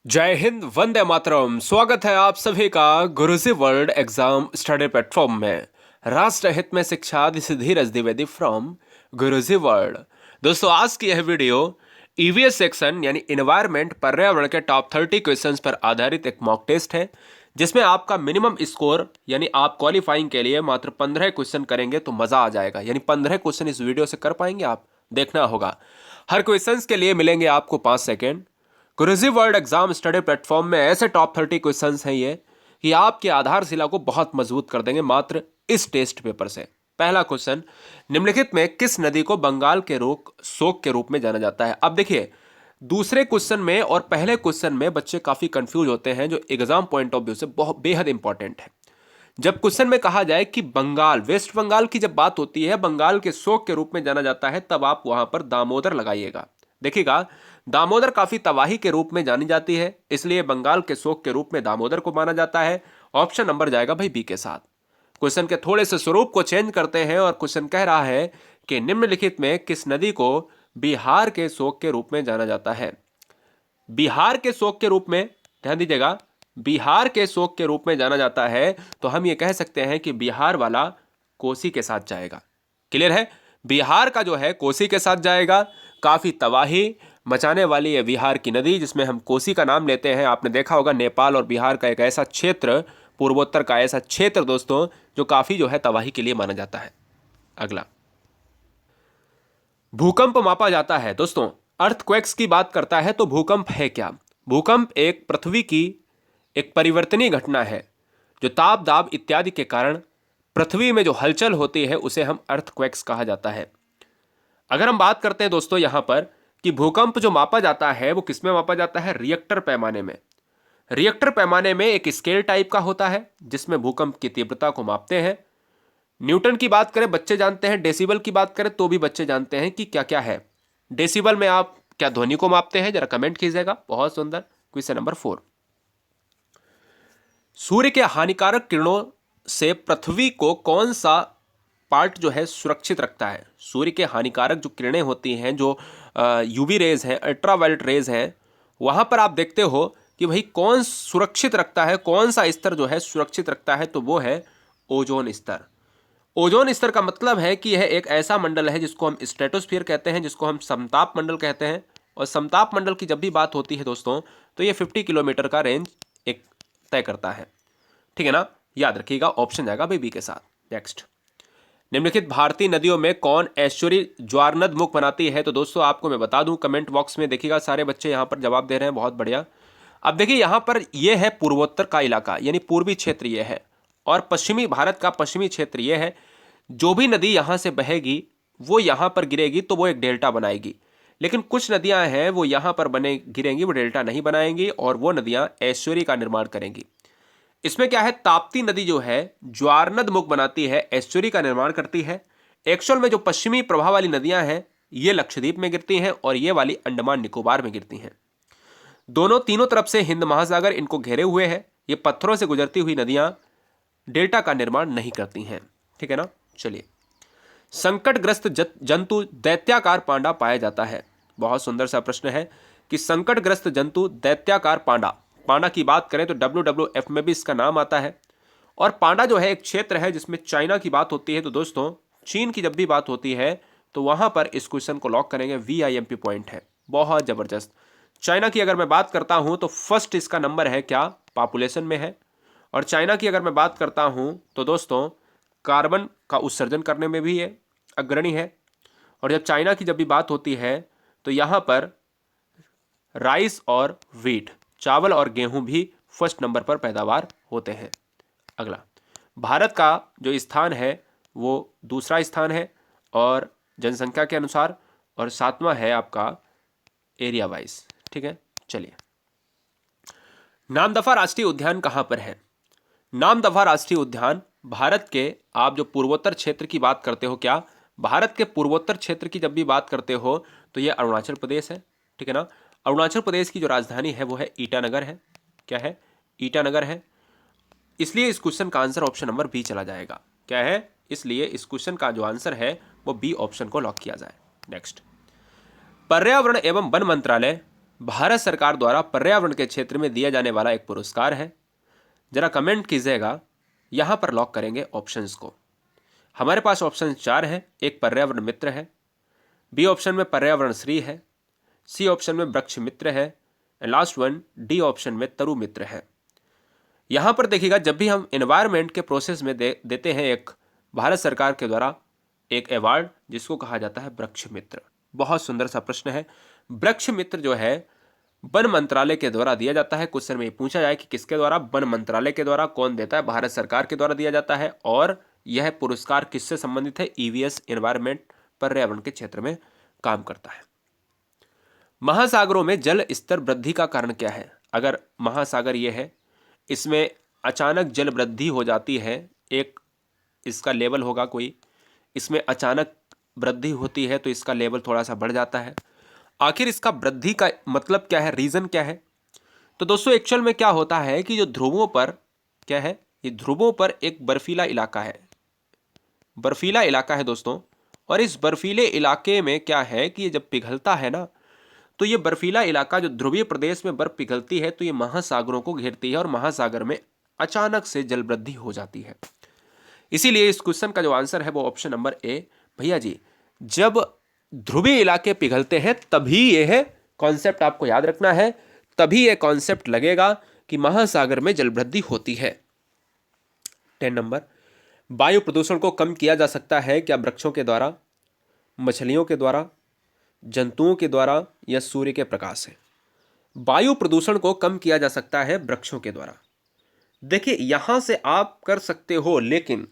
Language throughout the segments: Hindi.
जय हिंद, वंदे मातरम। स्वागत है आप सभी का गुरुजी वर्ल्ड एग्जाम स्टडी प्लेटफॉर्म में। राष्ट्र हित में शिक्षा, this is Dheeraj Dwivedi from Guruji world. दोस्तों, आज की यह वीडियो ईवीएस सेक्शन यानी इन्वायरमेंट पर्यावरण के टॉप 30 क्वेश्चंस पर आधारित एक मॉक टेस्ट है, जिसमें आपका मिनिमम स्कोर यानी आप क्वालिफाइंग के लिए मात्र 15 क्वेश्चन करेंगे तो मजा आ जाएगा। यानी 15 क्वेश्चन इस वीडियो से कर पाएंगे आप, देखना होगा। हर क्वेश्चंस के लिए मिलेंगे आपको 5 सेकेंड। गुरुजी वर्ल्ड एग्जाम स्टडी प्लेटफॉर्म में ऐसे टॉप 30 क्वेश्चंस हैं ये कि आपकी आधारशिला को बहुत मजबूत कर देंगे मात्र इस टेस्ट पेपर से। पहला क्वेश्चन, निम्नलिखित में किस नदी को बंगाल के शोक के रूप में जाना जाता है? अब देखिए, दूसरे क्वेश्चन में और पहले क्वेश्चन में बच्चे काफी कंफ्यूज होते हैं, जो एग्जाम पॉइंट ऑफ व्यू से बहुत बेहद इंपॉर्टेंट है। जब क्वेश्चन में कहा जाए कि बंगाल, वेस्ट बंगाल की जब बात होती है, बंगाल के शोक के रूप में जाना जाता है, तब आप वहां पर दामोदर लगाइएगा। देखिएगा, दामोदर काफी तबाही के रूप में जानी जाती है, इसलिए बंगाल के शोक के रूप में दामोदर को माना जाता है। ऑप्शन नंबर जाएगा भाई बी के साथ। क्वेश्चन के थोड़े से स्वरूप को चेंज करते हैं और क्वेश्चन कह रहा है कि निम्नलिखित में किस नदी को बिहार के शोक के रूप में जाना जाता है? बिहार के शोक के रूप में, ध्यान दीजिएगा, बिहार के शोक के रूप में जाना जाता है, तो हम ये कह सकते हैं कि बिहार वाला कोसी के साथ जाएगा। क्लियर है? बिहार का जो है कोसी के साथ जाएगा। काफी तबाही मचाने वाली है बिहार की नदी, जिसमें हम कोसी का नाम लेते हैं। आपने देखा होगा, नेपाल और बिहार का एक ऐसा क्षेत्र, पूर्वोत्तर का ऐसा क्षेत्र दोस्तों, जो काफी जो है तबाही के लिए माना जाता है। अगला, भूकंप मापा जाता है। दोस्तों, अर्थक्वेक्स की बात करता है तो भूकंप है क्या? भूकंप एक पृथ्वी की एक परिवर्तनीय घटना है, जो ताप, दाब इत्यादि के कारण पृथ्वी में जो हलचल होती है उसे हम अर्थक्वेक्स कहा जाता है। अगर हम बात करते हैं दोस्तों यहां पर कि भूकंप जो मापा जाता है वो किसमें मापा जाता है? रिएक्टर पैमाने में। रिएक्टर पैमाने में एक स्केल टाइप का होता है जिसमें भूकंप की तीव्रता को मापते हैं। न्यूटन की बात करें बच्चे जानते हैं, डेसिबल की बात करें तो भी बच्चे जानते हैं कि क्या क्या है। डेसिबल में आप क्या ध्वनि को मापते हैं? जरा कमेंट कीजिएगा। बहुत सुंदर। क्वेश्चन नंबर 4, सूर्य के हानिकारक किरणों से पृथ्वी को कौन सा पार्ट जो है सुरक्षित रखता है? सूर्य के हानिकारक जो किरणें होती हैं, जो यूवी रेज हैं, अल्ट्रावायलेट रेज हैं, वहां पर आप देखते हो कि भाई कौन सुरक्षित रखता है, कौन सा स्तर जो है सुरक्षित रखता है, तो वो है ओजोन स्तर। ओजोन स्तर का मतलब है कि यह एक ऐसा मंडल है जिसको हम स्ट्रेटोस्फीयर कहते हैं, जिसको हम समताप मंडल कहते हैं। और समताप मंडल की जब भी बात होती है दोस्तों, तो ये 50 किलोमीटर का रेंज एक तय करता है। ठीक है ना? याद रखिएगा, ऑप्शन जाएगा बी के साथ। नेक्स्ट, निम्नलिखित भारतीय नदियों में कौन एस्चुरी ज्वारनद मुख बनाती है? तो दोस्तों आपको मैं बता दूं, कमेंट बॉक्स में देखिएगा, सारे बच्चे यहां पर जवाब दे रहे हैं, बहुत बढ़िया। अब देखिए, यहां पर यह है पूर्वोत्तर का इलाका, यानी पूर्वी क्षेत्र यह है, और पश्चिमी भारत का पश्चिमी क्षेत्र यह है। जो भी नदी यहां से बहेगी वो यहां पर गिरेगी तो वो एक डेल्टा बनाएगी, लेकिन कुछ नदियां हैं वो यहां पर बने गिरेंगी, वो डेल्टा नहीं बनाएंगी, और वो नदियां एस्चुरी का निर्माण करेंगी। इसमें क्या है, ताप्ती नदी जो है ज्वारनद मुख बनाती है, एस्चुरी का निर्माण करती है। एक्चुअल में जो पश्चिमी प्रवाह वाली नदियां हैं ये लक्षद्वीप में गिरती हैं और ये वाली अंडमान निकोबार में गिरती हैं। दोनों तीनों तरफ से हिंद महासागर इनको घेरे हुए है। ये पत्थरों से गुजरती हुई नदियां डेल्टा का निर्माण नहीं करती हैं। ठीक है ना? चलिए, संकटग्रस्त जंतु दैत्याकार पांडा पाया जाता है। बहुत सुंदर सा प्रश्न है कि संकटग्रस्त जंतु दैत्याकार पांडा, पांडा की बात करें तो WWF में भी इसका नाम आता है। और पांडा जो है एक क्षेत्र है जिसमें चाइना की बात होती है, तो दोस्तों चीन की जब भी बात होती है तो वहां पर इस क्वेश्चन को लॉक करेंगे। VIMP पॉइंट है, बहुत जबरदस्त। चाइना की अगर मैं बात करता हूं तो फर्स्ट इसका नंबर है क्या? पॉपुलेशन में है। और चाइना की अगर मैं बात करता हूं तो दोस्तों कार्बन का उत्सर्जन करने में भी ये अग्रणी है। और जब भी बात होती है तो यहां पर राइस और वीट, चावल और गेहूं भी फर्स्ट नंबर पर पैदावार होते हैं। अगला, भारत का जो स्थान है वो दूसरा स्थान है और जनसंख्या के अनुसार, और सातवां है आपका एरिया वाइज। ठीक है, चलिए, नामदफा राष्ट्रीय उद्यान कहां पर है? नामदफा राष्ट्रीय उद्यान भारत के, आप जो पूर्वोत्तर क्षेत्र की बात करते हो, क्या भारत के पूर्वोत्तर क्षेत्र की जब भी बात करते हो तो ये अरुणाचल प्रदेश है। ठीक है ना? अरुणाचल प्रदेश की जो राजधानी है वो है ईटानगर है। क्या है? ईटानगर है। इसलिए इस क्वेश्चन का आंसर ऑप्शन नंबर बी चला जाएगा। क्या है? इसलिए इस क्वेश्चन का जो आंसर है वो बी ऑप्शन को लॉक किया जाए। नेक्स्ट, पर्यावरण एवं वन मंत्रालय भारत सरकार द्वारा पर्यावरण के क्षेत्र में दिया जाने वाला एक पुरस्कार है? जरा कमेंट कीजिएगा, यहां पर लॉक करेंगे ऑप्शंस को। हमारे पास ऑप्शन 4 है। एक पर्यावरण मित्र है, बी ऑप्शन में पर्यावरण श्री है, सी ऑप्शन में वृक्ष मित्र है, and last one D option में तरु मित्र है। यहां पर देखिएगा, जब भी हम एनवायरमेंट के प्रोसेस में देते हैं एक भारत सरकार के द्वारा एक अवार्ड जिसको कहा जाता है वृक्ष मित्र। बहुत सुंदर सा प्रश्न है। वृक्ष मित्र जो है वन मंत्रालय के द्वारा दिया जाता है। क्वेश्चन में पूछा जाए कि किसके द्वारा? वन मंत्रालय के द्वारा। कौन देता है? भारत सरकार के द्वारा दिया जाता है। और यह पुरस्कार किससे संबंधित है? ईवीएस, एनवायरमेंट, पर्यावरण के क्षेत्र में काम करता है। महासागरों में जल स्तर वृद्धि का कारण क्या है? अगर महासागर ये है, इसमें अचानक जल वृद्धि हो जाती है, एक इसका लेवल होगा कोई, इसमें अचानक वृद्धि होती है तो इसका लेवल थोड़ा सा बढ़ जाता है। आखिर इसका वृद्धि का मतलब क्या है, रीजन क्या है? तो दोस्तों एक्चुअल में क्या होता है कि जो ध्रुवों पर क्या है, ये ध्रुवों पर एक बर्फीला इलाका है, बर्फीला इलाका है दोस्तों। और इस बर्फीले इलाके में क्या है कि ये जब पिघलता है ना, तो ये बर्फीला इलाका जो ध्रुवीय प्रदेश में बर्फ पिघलती है तो ये महासागरों को घेरती है और महासागर में अचानक से जल वृद्धि हो जाती है। इसीलिए इस क्वेश्चन का जो आंसर है वो ऑप्शन नंबर ए। भैया जी, जब ध्रुवीय इलाके पिघलते हैं तभी यह कॉन्सेप्ट आपको याद रखना है, तभी यह कॉन्सेप्ट लगेगा कि महासागर में जल वृद्धि होती है। 10 नंबर, वायु प्रदूषण को कम किया जा सकता है क्या? वृक्षों के द्वारा, मछलियों के द्वारा, जंतुओं के द्वारा या सूर्य के प्रकाश से? वायु प्रदूषण को कम किया जा सकता है वृक्षों के द्वारा। देखिए यहां से आप कर सकते हो, लेकिन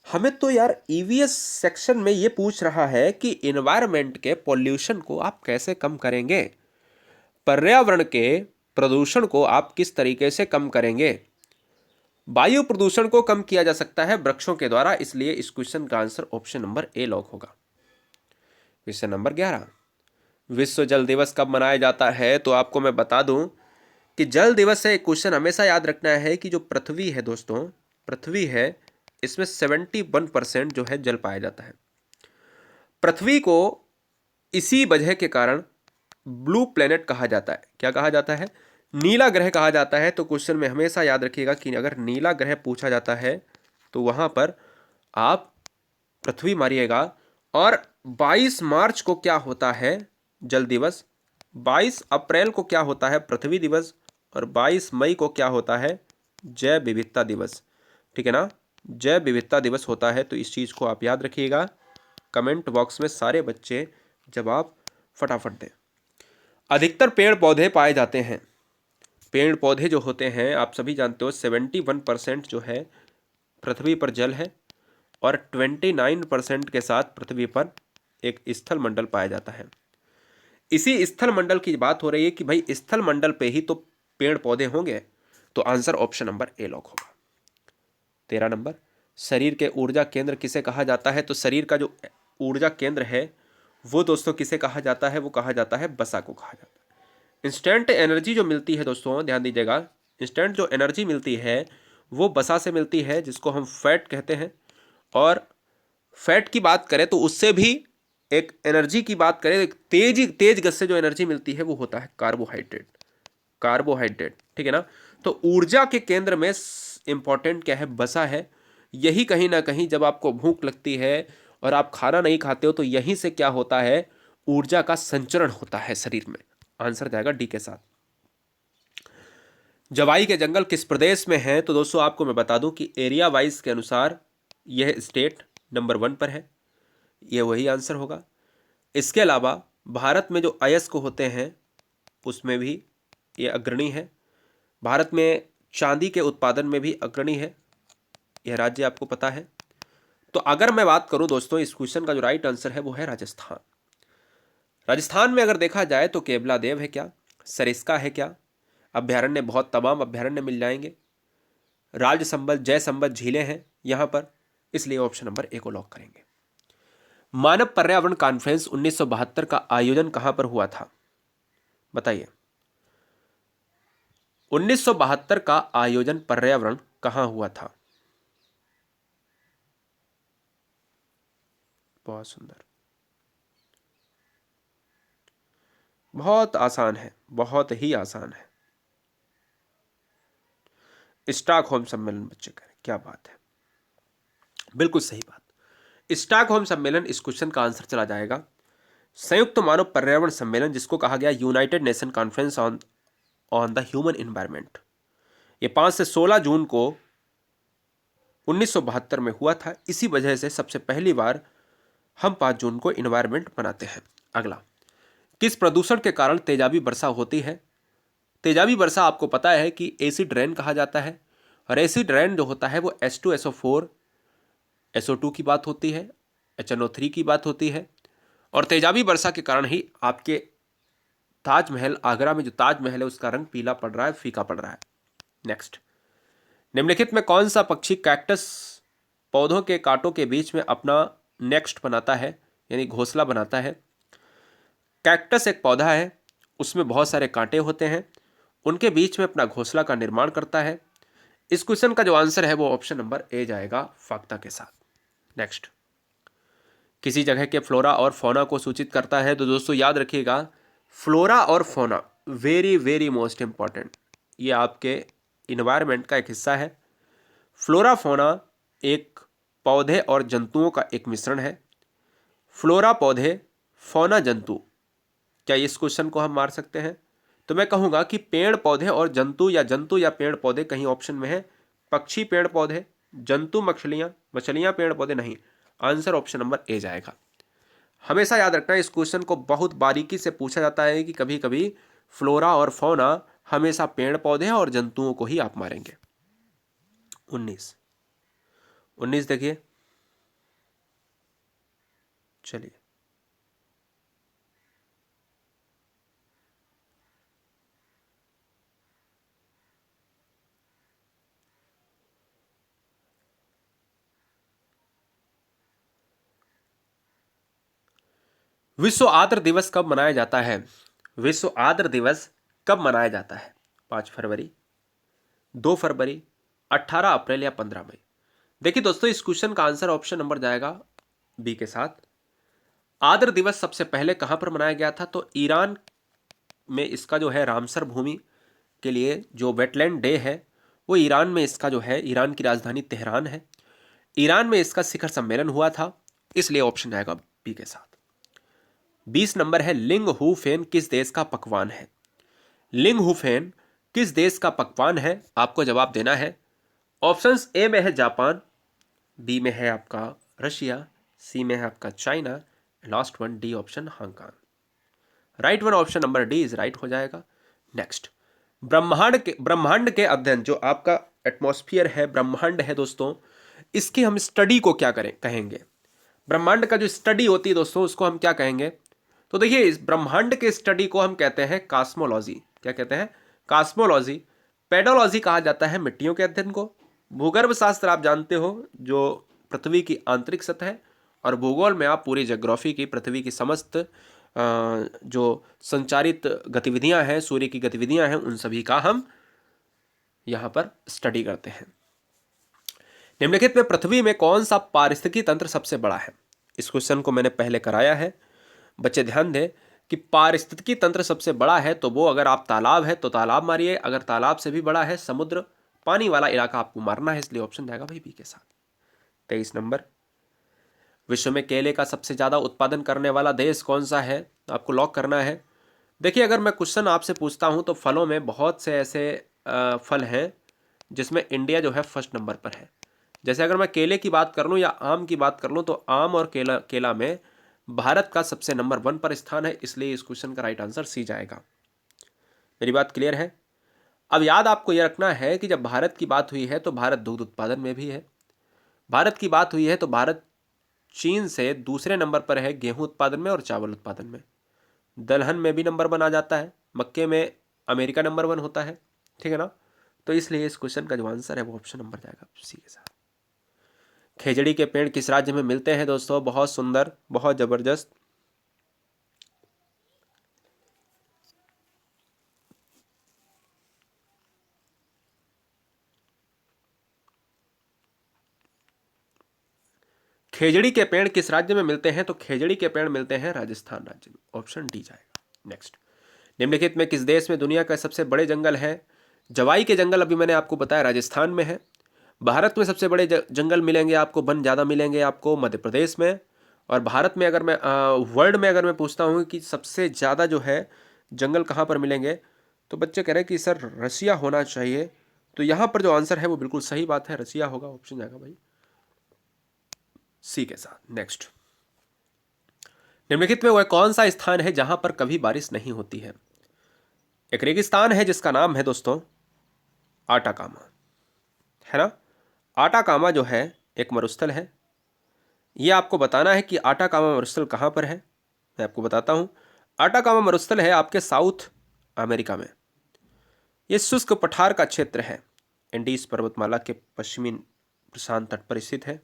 हमें तो यार ईवीएस सेक्शन में ये पूछ रहा है कि एनवायरनमेंट के पॉल्यूशन को आप कैसे कम करेंगे, पर्यावरण के प्रदूषण को आप किस तरीके से कम करेंगे। वायु प्रदूषण को कम किया जा सकता है वृक्षों के द्वारा, इसलिए इस क्वेश्चन का answer option number A lock होगा। क्वेश्चन नंबर 11, विश्व जल दिवस कब मनाया जाता है? तो आपको मैं बता दूं कि जल दिवस से एक क्वेश्चन हमेशा याद रखना है कि जो पृथ्वी है दोस्तों, पृथ्वी है, इसमें 71% जो है जल पाया जाता है। पृथ्वी को इसी वजह के कारण ब्लू प्लेनेट कहा जाता है। क्या कहा जाता है? नीला ग्रह कहा जाता है। तो क्वेश्चन में हमेशा याद रखिएगा कि अगर नीला ग्रह पूछा जाता है तो वहां पर आप पृथ्वी मारिएगा। और 22 मार्च को क्या होता है? जल दिवस। 22 अप्रैल को क्या होता है? पृथ्वी दिवस। और 22 मई को क्या होता है? जैव विविधता दिवस। ठीक है ना, जैव विविधता दिवस होता है। तो इस चीज़ को आप याद रखिएगा। कमेंट बॉक्स में सारे बच्चे जवाब फटाफट दें। अधिकतर पेड़ पौधे पाए जाते हैं, पेड़ पौधे जो होते हैं आप सभी जानते हो 71% जो है पृथ्वी पर जल है और 29% के साथ पृथ्वी पर एक स्थल मंडल पाया जाता है। इसी स्थल मंडल की बात हो रही है कि भाई स्थल मंडल पे ही तो पेड़ पौधे होंगे, तो answer option number A lock होगा। 13 नंबर, शरीर के ऊर्जा केंद्र किसे कहा जाता है? तो शरीर का जो ऊर्जा केंद्र है वो दोस्तों किसे कहा जाता है? वो कहा जाता है वसा को कहा जाता है। इंस्टेंट एनर्जी जो मिलती है दोस्तों, ध्यान दीजिएगा, इंस्टेंट जो एनर्जी मिलती है वो वसा से मिलती है, जिसको हम फैट कहते हैं। और फैट की बात करें तो उससे भी एक एनर्जी की बात करें, एक तेज गति से जो एनर्जी मिलती है वो होता है कार्बोहाइड्रेट। कार्बोहाइड्रेट, ठीक है ना। तो ऊर्जा के केंद्र में इंपॉर्टेंट क्या है? वसा है। यही कहीं ना कहीं जब आपको भूख लगती है और आप खाना नहीं खाते हो तो यहीं से क्या होता है? ऊर्जा का संचरण होता है शरीर में। आंसर जाएगा डी के साथ। जवाई के जंगल किस प्रदेश में है? तो दोस्तों आपको मैं बता दूं कि एरिया वाइज के अनुसार यह स्टेट नंबर 1 पर है, यह वही आंसर होगा। इसके अलावा भारत में जो अयस्क होते हैं उसमें भी ये अग्रणी है। भारत में चांदी के उत्पादन में भी अग्रणी है, यह राज्य आपको पता है। तो अगर मैं बात करूं दोस्तों, इस क्वेश्चन का जो राइट आंसर है वो है राजस्थान। राजस्थान में अगर देखा जाए तो केवला देव है क्या, सरिस्का है क्या, अभ्यारण्य बहुत तमाम अभ्यारण्य मिल जाएंगे, राज संबल जय संबल झीलें हैं यहाँ पर, इसलिए ऑप्शन नंबर ए को लॉक करेंगे। मानव पर्यावरण कॉन्फ्रेंस 1972 का आयोजन कहां पर हुआ था? बताइए, 1972 का आयोजन पर्यावरण कहां हुआ था? बहुत सुंदर। बहुत आसान है, बहुत ही आसान है। स्टॉकहोम सम्मेलन बच्चे करें, क्या बात है, बिल्कुल सही बात। स्टॉकहोम सम्मेलन, इस क्वेश्चन का आंसर चला जाएगा संयुक्त मानव पर्यावरण सम्मेलन, जिसको कहा गया United nation conference on on the human environment. ये 5 से 16 जून को 1972 में हुआ था। इसी वजह से सबसे पहली बार हम 5 जून को इन्वायरमेंट मनाते हैं। अगला, किस प्रदूषण के कारण तेजाबी वर्षा होती है? तेजाबी वर्षा आपको पता है कि एसिड रेन कहा जाता है, और एसिड रेन जो होता है वो H2SO4 SO2 की बात होती है, HNO3 की बात होती है, और तेजाबी वर्षा के कारण ही आपके ताजमहल, आगरा में जो ताजमहल है उसका रंग पीला पड़ रहा है, फीका पड़ रहा है। नेक्स्ट, निम्नलिखित में कौन सा पक्षी कैक्टस पौधों के कांटों के बीच में अपना नेक्स्ट बनाता है, यानी घोंसला बनाता है? कैक्टस एक पौधा है, उसमें बहुत सारे कांटे होते हैं, उनके बीच में अपना घोंसला का निर्माण करता है। इस क्वेश्चन का जो आंसर है वो ऑप्शन नंबर ए जाएगा, फाख्ता के साथ। नेक्स्ट, किसी जगह के फ्लोरा और फौना को सूचित करता है, तो दोस्तों याद रखिएगा, फ्लोरा और fauna very very most important, ये आपके इन्वायरमेंट का एक हिस्सा है। फ्लोरा फौना एक पौधे और जंतुओं का एक मिश्रण है। फ्लोरा पौधे, फौना जंतु, क्या इस क्वेश्चन को हम मार सकते हैं? तो मैं कहूँगा कि पेड़ पौधे और जंतु या पेड़ पौधे कहीं ऑप्शन में है, पक्षी पेड़ पौधे, जंतु मछलियाँ, मछलियाँ पेड़ पौधे नहीं। आंसर ऑप्शन नंबर ए जाएगा। हमेशा याद रखना, इस क्वेश्चन को बहुत बारीकी से पूछा जाता है कि कभी कभी फ्लोरा और फौना, हमेशा पेड़ पौधे और जंतुओं को ही आप मारेंगे। 19 देखिए, चलिए, विश्व आर्द्र दिवस कब मनाया जाता है? विश्व आर्द्र दिवस कब मनाया जाता है? 5 फरवरी, 2 फरवरी, 18 अप्रैल या 15 मई? देखिए दोस्तों, इस क्वेश्चन का आंसर ऑप्शन नंबर जाएगा बी के साथ। आर्द्र दिवस सबसे पहले कहां पर मनाया गया था? तो ईरान में इसका जो है रामसर भूमि के लिए जो वेटलैंड डे है, वो ईरान में इसका जो है, ईरान की राजधानी तेहरान है, ईरान में इसका शिखर सम्मेलन हुआ था, इसलिए ऑप्शन आएगा बी के साथ। 20 नंबर है, लिंग हू फेन किस देश का पकवान है? लिंग हू फेन किस देश का पकवान है? आपको जवाब देना है। ऑप्शंस ए में है जापान, बी में है आपका रशिया, सी में है आपका China, last one D option Hong Kong. Right one option number D is right हो जाएगा। नेक्स्ट, ब्रह्मांड के अध्ययन, जो आपका एटमॉस्फियर है, ब्रह्मांड है दोस्तों, इसकी हम स्टडी को क्या कहेंगे? ब्रह्मांड का जो स्टडी होती है दोस्तों, उसको हम क्या कहेंगे? तो देखिए, इस ब्रह्मांड के स्टडी को हम कहते हैं कॉस्मोलॉजी। क्या कहते हैं? कॉस्मोलॉजी। पेडोलॉजी कहा जाता है मिट्टियों के अध्ययन को। भूगर्भ शास्त्र आप जानते हो, जो पृथ्वी की आंतरिक सतह, और भूगोल में आप पूरी ज्योग्राफी की, पृथ्वी की समस्त जो संचारित गतिविधियां हैं, सूर्य की गतिविधियां हैं, उन सभी का हम यहाँ पर स्टडी करते हैं। निम्नलिखित में पृथ्वी में कौन सा पारिस्थितिकी तंत्र सबसे बड़ा है? इस क्वेश्चन को मैंने पहले कराया है, बच्चे ध्यान दें कि पारिस्थितिकी तंत्र सबसे बड़ा है तो वो, अगर आप तालाब है तो तालाब मारिए, अगर तालाब से भी बड़ा है समुद्र, पानी वाला इलाका आपको मारना है, इसलिए ऑप्शन जाएगा भाई बी के साथ। 23 नंबर, विश्व में केले का सबसे ज़्यादा उत्पादन करने वाला देश कौन सा है? आपको लॉक करना है। देखिए, अगर मैं क्वेश्चन आपसे पूछता हूँ तो फलों में बहुत से ऐसे फल हैं जिसमें इंडिया जो है फर्स्ट नंबर पर है। जैसे अगर मैं केले की बात कर लूँ या आम की बात कर लूँ, तो आम और केला में भारत का सबसे नंबर 1 पर स्थान है, इसलिए इस क्वेश्चन का राइट आंसर सी जाएगा। मेरी बात क्लियर है? अब याद आपको यह रखना है कि जब भारत की बात हुई है तो भारत दुग्ध उत्पादन में भी है, भारत की बात हुई है तो भारत चीन से दूसरे नंबर पर है गेहूं उत्पादन में और चावल उत्पादन में। दलहन में भी नंबर 1 आ जाता है, मक्के में अमेरिका नंबर 1 होता है, ठीक है ना? तो इसलिए इस क्वेश्चन का जो आंसर है वो ऑप्शन नंबर जाएगा सी के साथ। खेजड़ी के पेड़ किस राज्य में मिलते हैं दोस्तों? बहुत सुंदर, बहुत जबरदस्त। खेजड़ी के पेड़ किस राज्य में मिलते हैं? तो खेजड़ी के पेड़ मिलते हैं राजस्थान राज्य में, ऑप्शन डी जाएगा। नेक्स्ट, निम्नलिखित में किस देश में दुनिया का सबसे बड़े जंगल है? जवाई के जंगल अभी मैंने आपको बताया राजस्थान में है। भारत में सबसे बड़े जंगल मिलेंगे आपको, वन ज़्यादा मिलेंगे आपको मध्य प्रदेश में। और भारत में अगर मैं वर्ल्ड में अगर मैं पूछता हूँ कि सबसे ज़्यादा जो है जंगल कहाँ पर मिलेंगे, तो बच्चे कह रहे हैं कि सर रसिया होना चाहिए। तो यहाँ पर जो आंसर है वो बिल्कुल सही बात है, रसिया होगा, ऑप्शन जाएगा भाई सी के साथ। नेक्स्ट, निम्नलिखित में वह कौन सा स्थान है जहां पर कभी बारिश नहीं होती है? एक रेगिस्तान है जिसका नाम है दोस्तों आटाकामा, है ना। आटाकामा जो है एक मरुस्थल है। यह आपको बताना है कि आटाकामा मरुस्थल कहाँ पर है। मैं आपको बताता हूँ। आटाकामा मरुस्थल है आपके साउथ अमेरिका में। यह शुष्क पठार का क्षेत्र है, एंडीज पर्वतमाला के पश्चिमी प्रशांत तट पर स्थित है।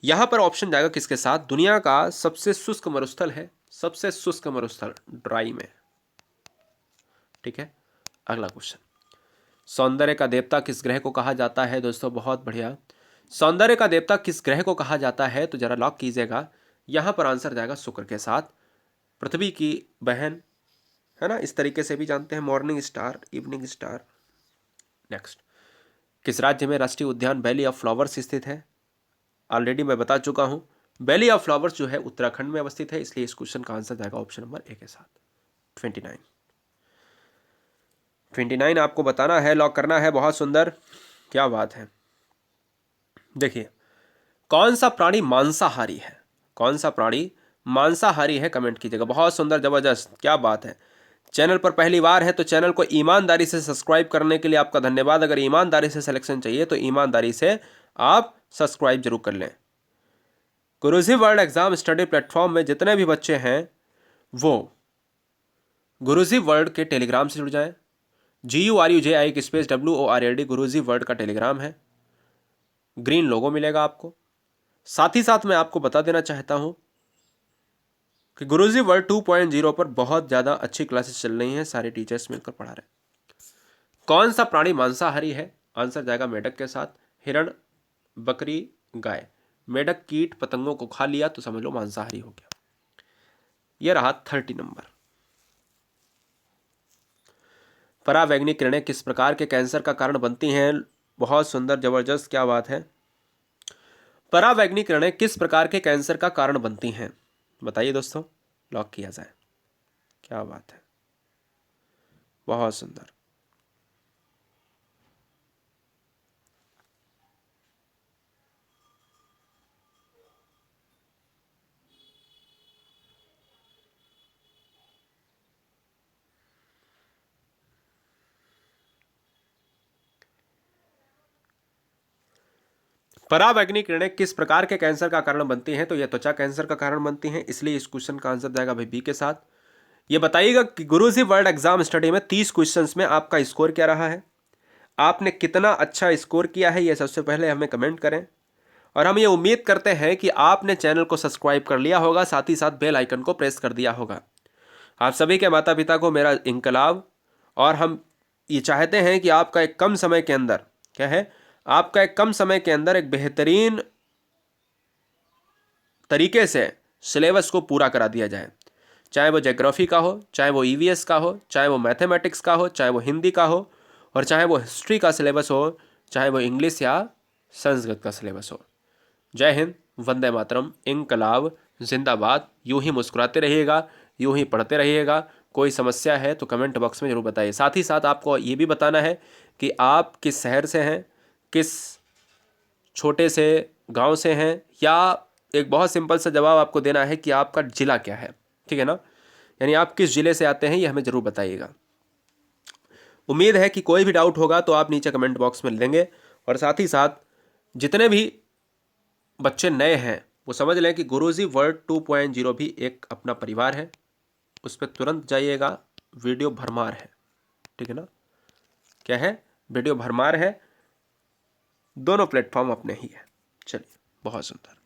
यहां पर ऑप्शन जाएगा किसके साथ? दुनिया का सबसे शुष्क मरुस्थल है, सबसे शुष्क मरुस्थल ड्राई में। ठीक है, अगला क्वेश्चन, सौंदर्य का देवता किस ग्रह को कहा जाता है? दोस्तों बहुत बढ़िया, सौंदर्य का देवता किस ग्रह को कहा जाता है? तो जरा लॉक कीजिएगा। यहां पर आंसर जाएगा शुक्र के साथ, पृथ्वी की बहन, है ना। इस तरीके से भी जानते हैं, morning star, evening star. Next, किस राज्य में राष्ट्रीय उद्यान वैली ऑफ फ्लावर्स स्थित है? ऑलरेडी मैं बता चुका हूं, वैली ऑफ फ्लावर्स जो है उत्तराखंड में अवस्थित है, इसलिए इस क्वेश्चन का आंसर जाएगा ऑप्शन नंबर ए के साथ। 29 आपको बताना है, लॉक करना है। बहुत सुंदर, क्या बात है। देखिए, कौन सा प्राणी मांसाहारी है? कौन सा प्राणी मांसाहारी है? कमेंट कीजिएगा। बहुत सुंदर, जबरदस्त, क्या बात है। चैनल पर पहली बार है तो चैनल को ईमानदारी से सब्सक्राइब करने के लिए आपका धन्यवाद। अगर ईमानदारी से सिलेक्शन चाहिए तो ईमानदारी से आप सब्सक्राइब जरूर कर लें। गुरुजी वर्ल्ड एग्जाम स्टडी प्लेटफॉर्म में जितने भी बच्चे हैं वो गुरुजी वर्ल्ड के टेलीग्राम से जुड़ जाएं। GURUJI स्पेस WORLD गुरुजी वर्ल्ड का टेलीग्राम है, ग्रीन लोगो मिलेगा आपको। साथ ही साथ मैं आपको बता देना चाहता हूं कि गुरुजी वर्ल्ड 2.0 पर बहुत ज़्यादा अच्छी क्लासेस चल रही हैं, सारे टीचर्स मिलकर पढ़ा रहे हैं। कौन सा प्राणी मांसाहारी है? आंसर जाएगा मेढक के साथ, हिरण, बकरी, गाय। मेढक कीट पतंगों को खा लिया तो समझ लो मांसाहारी हो गया। यह रहा 30 नंबर। परावैंगनिक किरणें किस प्रकार के कैंसर का कारण बनती हैं? बहुत सुंदर, जबरदस्त, क्या बात है। परावैंगनिक किरणें किस प्रकार के कैंसर का कारण बनती हैं? बताइए दोस्तों, लॉक किया जाए। क्या बात है, बहुत सुंदर। परावैंगनिक किरणें किस प्रकार के कैंसर का कारण बनती हैं? तो यह त्वचा कैंसर का कारण बनती हैं, इसलिए इस क्वेश्चन का आंसर जाएगा भाई बी के साथ। ये बताइएगा कि गुरुजी वर्ल्ड एग्जाम स्टडी में 30 क्वेश्चंस में आपका स्कोर क्या रहा है? आपने कितना अच्छा स्कोर किया है, यह सबसे पहले हमें कमेंट करें। और हम ये उम्मीद करते हैं कि आपने चैनल को सब्सक्राइब कर लिया होगा, साथ ही साथ बेल आइकन को प्रेस कर दिया होगा। आप सभी के माता पिता को मेरा इंकलाब। और हम ये चाहते हैं कि आपका एक कम समय के अंदर, क्या है, आपका एक कम समय के अंदर एक बेहतरीन तरीके से सिलेबस को पूरा करा दिया जाए। चाहे वो ज्योग्राफी का हो, चाहे वो EVS का हो, चाहे वो मैथमेटिक्स का हो, चाहे वो हिंदी का हो, और चाहे वो हिस्ट्री का सिलेबस हो, चाहे वो इंग्लिश या संस्कृत का सिलेबस हो। जय हिंद, वंदे मातरम, इंकलाब जिंदाबाद। यूं ही मुस्कुराते रहिएगा, यूं ही पढ़ते रहिएगा। कोई समस्या है तो कमेंट बॉक्स में जरूर बताइए। साथ ही साथ आपको ये भी बताना है कि आप किस शहर से हैं, किस छोटे से गांव से हैं, या एक बहुत सिंपल सा जवाब आपको देना है कि आपका जिला क्या है। ठीक है ना, यानी आप किस जिले से आते हैं ये हमें जरूर बताइएगा। उम्मीद है कि कोई भी डाउट होगा तो आप नीचे कमेंट बॉक्स में देंगे। और साथ ही साथ जितने भी बच्चे नए हैं वो समझ लें कि गुरुजी वर्ल्ड 2.0 भी एक अपना परिवार है, उस पर तुरंत जाइएगा। वीडियो भरमार है, ठीक है ना, क्या है, वीडियो भरमार है। दोनों प्लेटफॉर्म अपने ही है। चलिए, बहुत सुंदर।